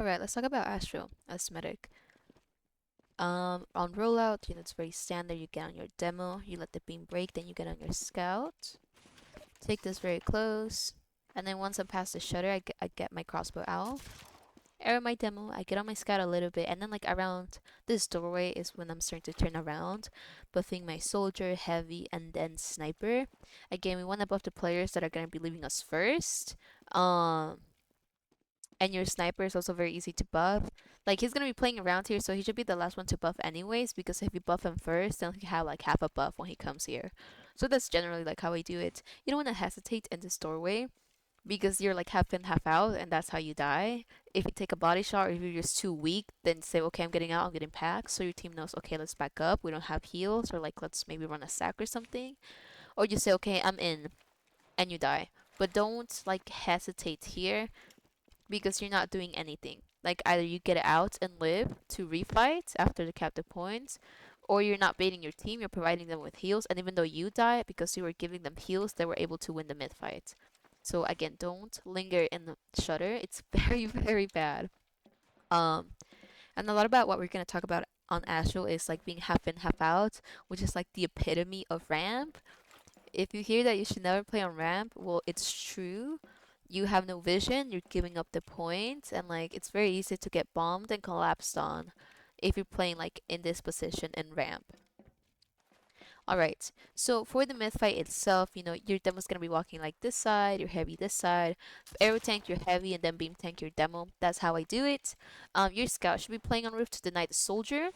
Alright, let's talk about Ashville as medic. On rollout, it's very standard. You get on your demo, you let the beam break, then you get on your scout. Take this very close, and then once I'm past the shutter, I get my crossbow out. Arrow my demo, I get on my scout a little bit, and then like around this doorway is when I'm starting to turn around, buffing my soldier, heavy, and then sniper. Again, we want to buff the players that are gonna be leaving us first. Um, and your sniper is also very easy to buff. Like he's gonna be playing around here, so he should be the last one to buff anyways. Because if you buff him first, then he have like half a buff when he comes here. So that's generally like how I do it. You don't want to hesitate in this doorway because you're like half in, half out, and that's how you die. If you take a body shot or if you're just too weak, then say, okay, I'm getting out, I'm getting packed, so your team knows, okay, let's back up. We don't have heals, or like let's maybe run a sack or something. Or you say, okay, I'm in, and you die. But don't like hesitate here because you're not doing anything. Like either you get out and live to refight after the captive points, or you're not baiting your team, you're providing them with heals, and even though you die, because you were giving them heals, they were able to win the mid fight. So again, don't linger in the shutter. It's very, very bad. Um, and a lot about what we're gonna talk about on Astral is like being half in, half out, which is like the epitome of ramp. If you hear that you should never play on ramp, well, it's true. You have no vision, you're giving up the point, and like it's very easy to get bombed and collapsed on if you're playing like in this position in ramp. Alright, so for the myth fight itself, your demo's gonna be walking like this side, your heavy this side, arrow tank your heavy, and then beam tank your demo. That's how I do it. Your scout should be playing on roof to deny the soldier.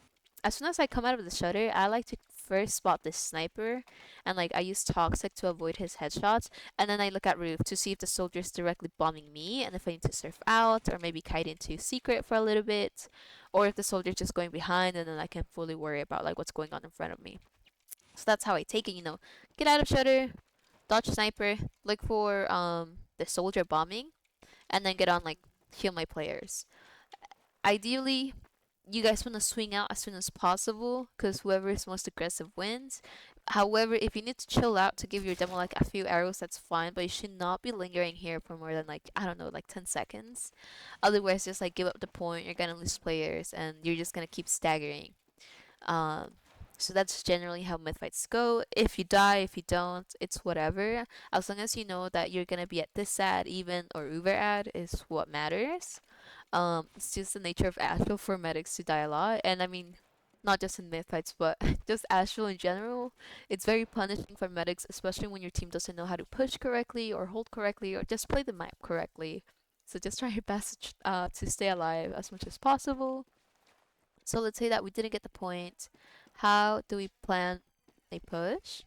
As soon as I come out of the shutter, I like to first spot the sniper, and like I use toxic to avoid his headshots, and then I look at roof to see if the soldier is directly bombing me, and if I need to surf out or maybe kite into secret for a little bit, or if the soldier's just going behind, and then I can fully worry about like what's going on in front of me. So that's how I take it. Get out of shutter, dodge sniper, look for the soldier bombing, and then get on like heal my players. Ideally, you guys want to swing out as soon as possible because whoever is most aggressive wins. However, if you need to chill out to give your demo like a few arrows, that's fine, but you should not be lingering here for more than like, I don't know, like 10 seconds. Otherwise, just like give up the point, you're gonna lose players and you're just gonna keep staggering. Um, so that's generally how myth fights go. If you die, if you don't, it's whatever. As long as you know that you're gonna be at this ad, even or uber ad is what matters. It's just the nature of Asheville for medics to die a lot, and I mean, not just in myth fights, but just Asheville in general. It's very punishing for medics, especially when your team doesn't know how to push correctly or hold correctly or just play the map correctly. So just try your best to stay alive as much as possible. So let's say that we didn't get the point. How do we plan a push?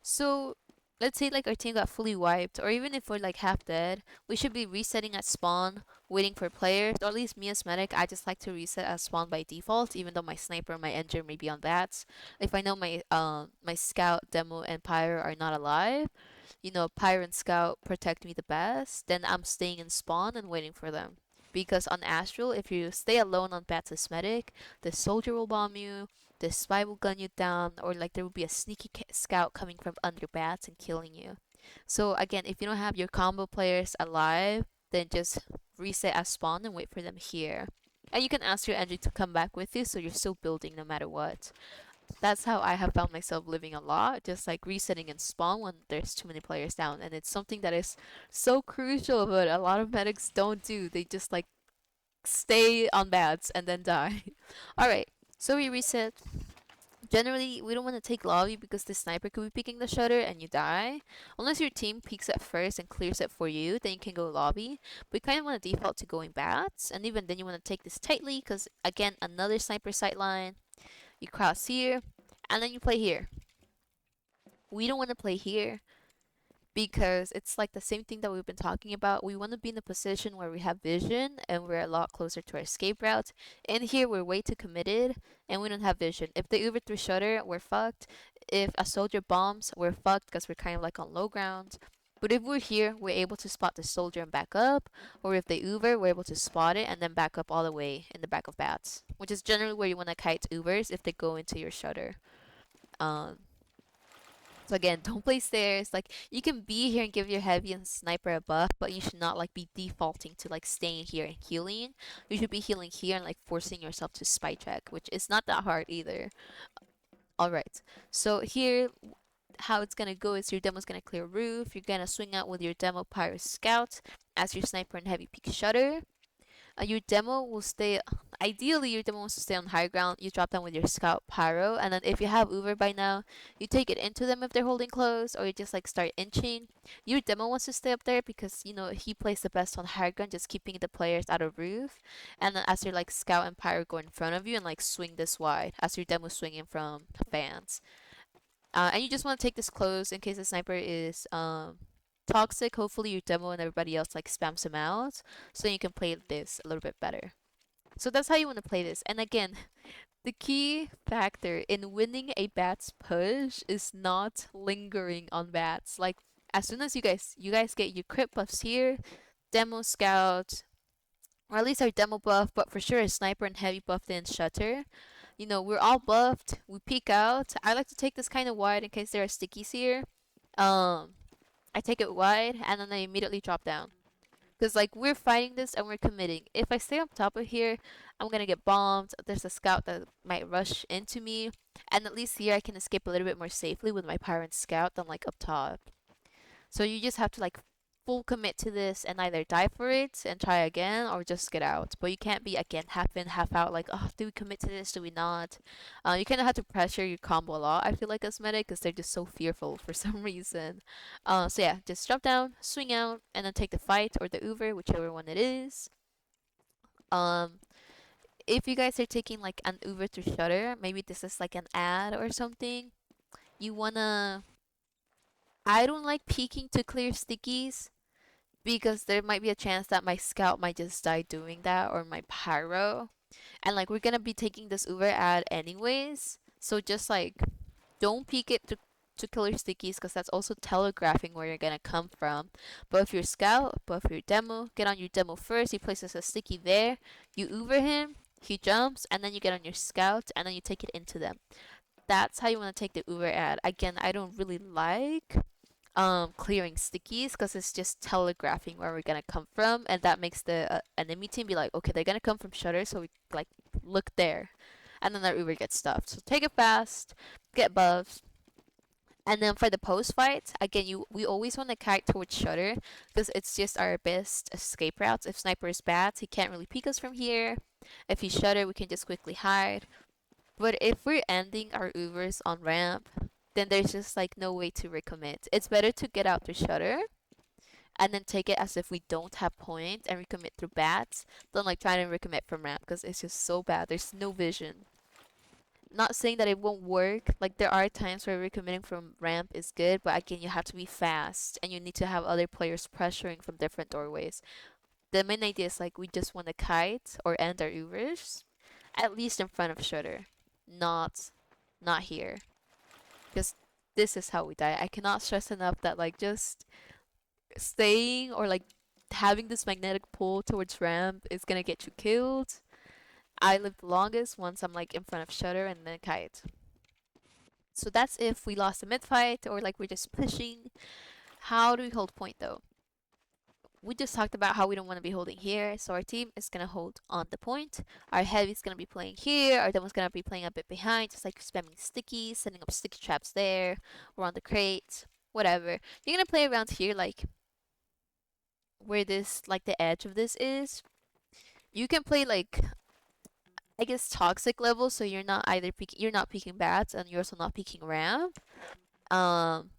So let's say like our team got fully wiped, or even if we're like half dead, we should be resetting at spawn, waiting for players, or at least me as medic, I just like to reset at spawn by default, even though my sniper and my engine may be on bats. If I know my scout, demo, and pyro are not alive, pyro and scout protect me the best, then I'm staying in spawn and waiting for them. Because on Astral, if you stay alone on Bats as medic, the soldier will bomb you, the spy will gun you down, or like there will be a sneaky scout coming from under bats and killing you. So again, if you don't have your combo players alive, then just reset as spawn and wait for them here. And you can ask your engine to come back with you so you're still building no matter what. That's how I have found myself living a lot, just like resetting and spawn when there's too many players down. And it's something that is so crucial, but a lot of medics don't do. They just like stay on bats and then die. Alright, so we reset. Generally, we don't want to take lobby because the sniper could be picking the shutter and you die. Unless your team peeks it first and clears it for you, then you can go lobby. But you kind of want to default to going bats, and even then you want to take this tightly because again, another sniper sight line. You cross here, and then you play here. We don't want to play here because it's like the same thing that we've been talking about. We want to be in a position where we have vision and we're a lot closer to our escape route. In here, we're way too committed and we don't have vision. If they Uber through shutter, we're fucked. If a soldier bombs, we're fucked because we're kind of like on low ground. But if we're here, we're able to spot the soldier and back up. Or if they Uber, we're able to spot it and then back up all the way in the back of bats, which is generally where you want to kite Ubers if they go into your shutter. Um, So again, don't play stairs. Like you can be here and give your heavy and sniper a buff, but you should not like be defaulting to like staying here and healing. You should be healing here and like forcing yourself to spy check, which is not that hard either. All right. So here, how it's gonna go is your demo's gonna clear roof. You're gonna swing out with your demo pyro scout as your sniper and heavy peak shutter. Your demo will stay. Ideally, your demo wants to stay on high ground. You drop down with your scout pyro, and then if you have Uber by now, you take it into them if they're holding close, or you just like start inching. Your demo wants to stay up there because he plays the best on high ground, just keeping the players out of roof. And then as your like scout and pyro go in front of you and like swing this wide, as your demo swinging from fans. And you just want to take this close in case the sniper is toxic. Hopefully your demo and everybody else like spams him out, so you can play this a little bit better. So that's how you want to play this. And again, the key factor in winning a bats push is not lingering on bats. Like as soon as you guys get your crit buffs here, demo scout, or at least our demo buff, but for sure a sniper and heavy buffed in shutter. We're all buffed. We peek out. I like to take this kind of wide in case there are stickies here. Um, I take it wide and then I immediately drop down. Because, like, we're fighting this and we're committing. If I stay up top of here, I'm gonna get bombed. There's a scout that might rush into me. And at least here I can escape a little bit more safely with my pirate scout than, like, up top. So you just have to, like, full commit to this and either die for it and try again or just get out. But you can't be, again, half in, half out, like, oh, do we commit to this? Do we not? You kind of have to pressure your combo a lot, I feel like, as medic, because they're just so fearful for some reason. So yeah, just drop down, swing out, and then take the fight or the Uber, whichever one it is. Um, if you guys are taking like an Uber to Shutter, maybe this is like an ad or something. You wanna. I don't like peeking to clear stickies because there might be a chance that my scout might just die doing that or my pyro. And like we're gonna be taking this Uber ad anyways. So just like don't peek it to killer stickies because that's also telegraphing where you're gonna come from. But if you're scout, but if you're demo, get on your demo first. He places a sticky there. You Uber him. He jumps, and then you get on your scout, and then you take it into them. That's how you want to take the Uber ad. Again, I don't really like clearing stickies because it's just telegraphing where we're gonna come from, and that makes the enemy team be like, okay, they're gonna come from shutter, so we like look there, and then our Uber gets stuffed. So take it fast, get buffs, and then for the post fight, again, we always want to kite towards shutter because it's just our best escape routes. If sniper is bad, he can't really peek us from here. If he's shutter, we can just quickly hide. But if we're ending our Ubers on ramp, then there's just like no way to recommit. It's better to get out through shutter and then take it as if we don't have point and recommit through bats than like trying to recommit from ramp because it's just so bad. There's no vision. Not saying that it won't work. Like there are times where recommitting from ramp is good, but again you have to be fast and you need to have other players pressuring from different doorways. The main idea is like we just want to kite or end our Ubers at least in front of shutter, not here, because this is how we die. I cannot stress enough that like just staying or like having this magnetic pull towards ramp is gonna get you killed. I live the longest once I'm like in front of shutter and then kite. So that's if we lost a mid fight or like we're just pushing. How do we hold point though? We just talked about how we don't want to be holding here, so our team is going to hold on the point. Our heavy's going to be playing here, our demo's going to be playing a bit behind, just like spamming stickies, setting up sticky traps there, or on the crate, whatever. You're going to play around here, like where this, like the edge of this is. You can play like, I guess toxic level, so you're not you're not peeking bats, and you're also not peeking ramp. Um,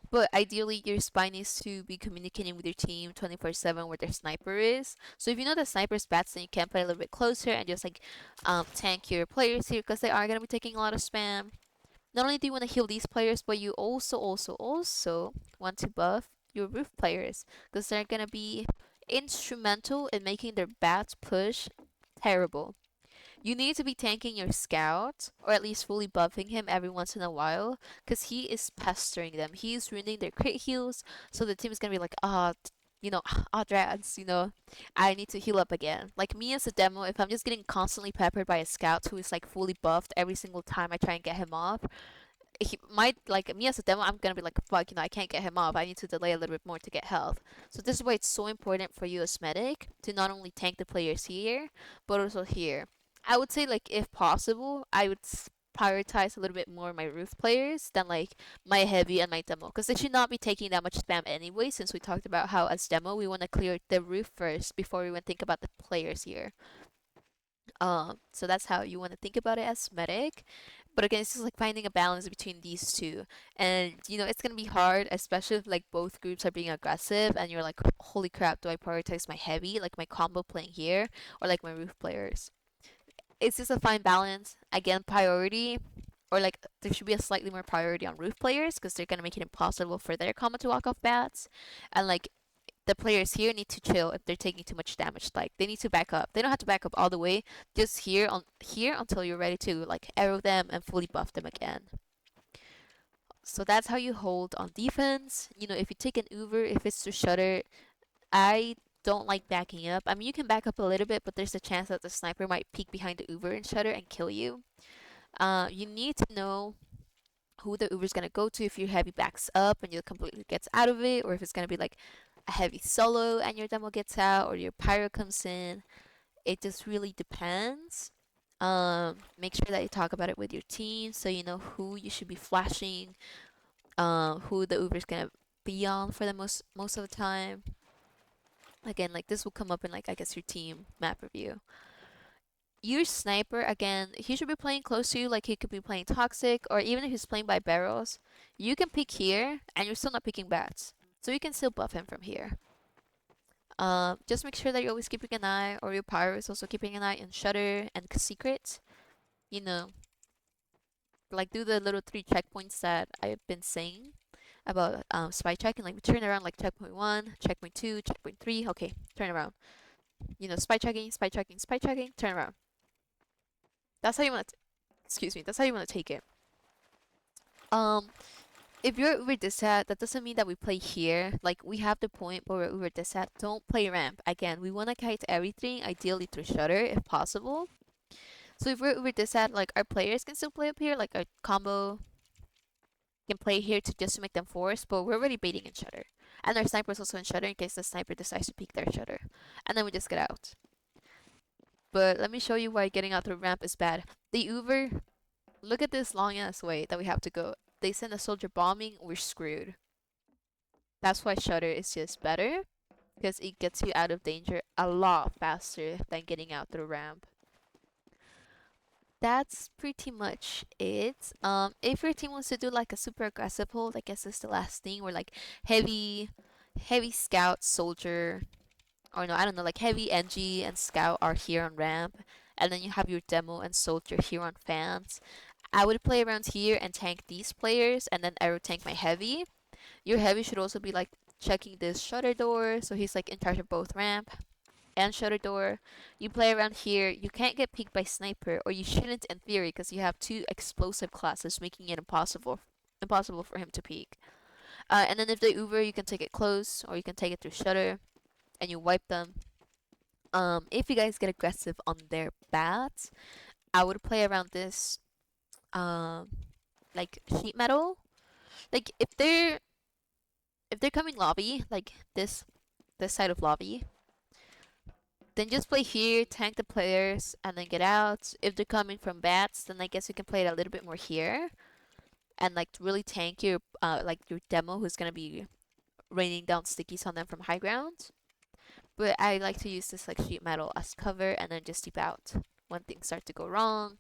But ideally, your spy needs to be communicating with your team 24/7 where their sniper is. So if you know the sniper's bats, then you can play a little bit closer and just like tank your players here because they are gonna be taking a lot of spam. Not only do you want to heal these players, but you also want to buff your roof players because they're gonna be instrumental in making their bats push terrible. You need to be tanking your scout, or at least fully buffing him every once in a while, because he is pestering them. He is ruining their crit heals, so the team is gonna be like, drads, I need to heal up again. Like me as a demo, if I'm just getting constantly peppered by a scout who is like fully buffed every single time I try and get him off, he might like me as a demo. I'm gonna be like, fuck, I can't get him off. I need to delay a little bit more to get health. So this is why it's so important for you as medic to not only tank the players here, but also here. I would say like if possible, I would prioritize a little bit more my roof players than like my heavy and my demo, because they should not be taking that much spam anyway. Since we talked about how as demo we want to clear the roof first before we even think about the players here. So that's how you want to think about it as medic. But again, it's just like finding a balance between these two. And it's gonna be hard, especially if like both groups are being aggressive and you're like, holy crap, do I prioritize my heavy, like my combo playing here, or like my roof players? It's just a fine balance. Again, priority, or like there should be a slightly more priority on roof players because they're gonna make it impossible for their combo to walk off bats. And like the players here need to chill if they're taking too much damage. Like they need to back up. They don't have to back up all the way. Just here until you're ready to like arrow them and fully buff them again. So that's how you hold on defense. If you take an Uber, if it's to shutter, I don't like backing up. I mean, you can back up a little bit, but there's a chance that the sniper might peek behind the Uber and shutter and kill you. You need to know who the Uber's gonna go to if your heavy backs up and you completely gets out of it, or if it's gonna be like a heavy solo and your demo gets out, or your pyro comes in. It just really depends. Make sure that you talk about it with your team so you know who you should be flashing, who the Uber's gonna be on for the most of the time. Again, like this will come up in like I guess your team map review. Your sniper, again, he should be playing close to you, like he could be playing toxic, or even if he's playing by barrels, you can pick here and you're still not picking bats. So you can still buff him from here. Just make sure that you're always keeping an eye, or your pyro is also keeping an eye on shutter and secret. You know, like do the little 3 checkpoints that I've been saying about spy checking. Like we turn around like checkpoint 1, checkpoint 2, checkpoint 3. Okay, turn around. Spy checking, spy checking, spy checking, turn around. That's how you want to, excuse me, that's how you want to take it. If you're Uber Disat, that doesn't mean that we play here. Like, we have the point where we're Uber Disat. Don't play ramp. Again, we want to kite everything, ideally through shutter, if possible. So if we're Uber Disat, like, our players can still play up here. Like, our combo can play here just to make them force, but we're already baiting in shutter. And our sniper's also in shutter in case the sniper decides to peek their shutter. And then we just get out. But let me show you why getting out through ramp is bad. The Uber, look at this long ass way that we have to go. They send a soldier bombing, we're screwed. That's why shutter is just better, because it gets you out of danger a lot faster than getting out through ramp. That's pretty much it. If your team wants to do like a super aggressive hold, I guess that's the last thing, where like heavy scout, soldier, or no, I don't know, like heavy NG and scout are here on ramp, and then you have your demo and soldier here on fans. I would play around here and tank these players, and then arrow tank my heavy. Your heavy should also be like checking this shutter door, so he's like in charge of both ramp and shutter door. You play around here. You can't get peeked by sniper, or you shouldn't in theory, because you have 2 explosive classes, making it impossible for him to peek. And then if they Uber, you can take it close, or you can take it through shutter, and you wipe them. If you guys get aggressive on their bats, I would play around this, like sheet metal. Like if they're coming lobby, like this side of lobby, then just play here, tank the players, and then get out. If they're coming from bats, then I guess you can play it a little bit more here, and like really tank your like your demo, who's gonna be raining down stickies on them from high ground. But I like to use this like sheet metal as cover, and then just deep out when things start to go wrong.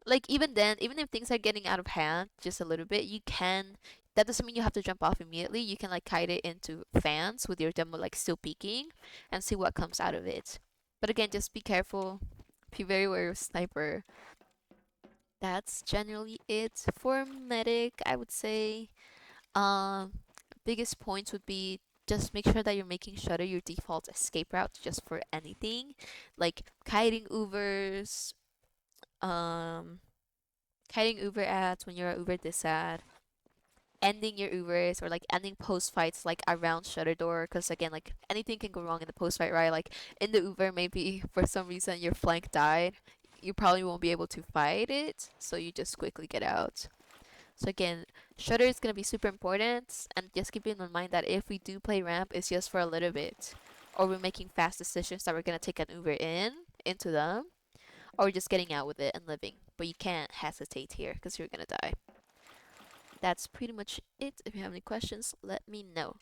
Like even then, even if things are getting out of hand just a little bit, you can. That doesn't mean you have to jump off immediately. You can like kite it into fans with your demo like still peeking, and see what comes out of it. But again, just be careful. Be very wary of sniper. That's generally it for medic, I would say. Um, Biggest points would be just make sure that you're making shutter your default escape route just for anything, like um, kiting Uber ads when you're at Uber this ad, ending your Ubers, or like ending post fights like around shutter door, because again, like anything can go wrong in the post fight, right? Like in the Uber, maybe for some reason your flank died, you probably won't be able to fight it, so you just quickly get out. So again, shutter is gonna be super important, and just keeping in mind that if we do play ramp, it's just for a little bit, or we're making fast decisions that we're gonna take an Uber into them, or just getting out with it and living. But you can't hesitate here because you're gonna die. That's pretty much it. If you have any questions, let me know.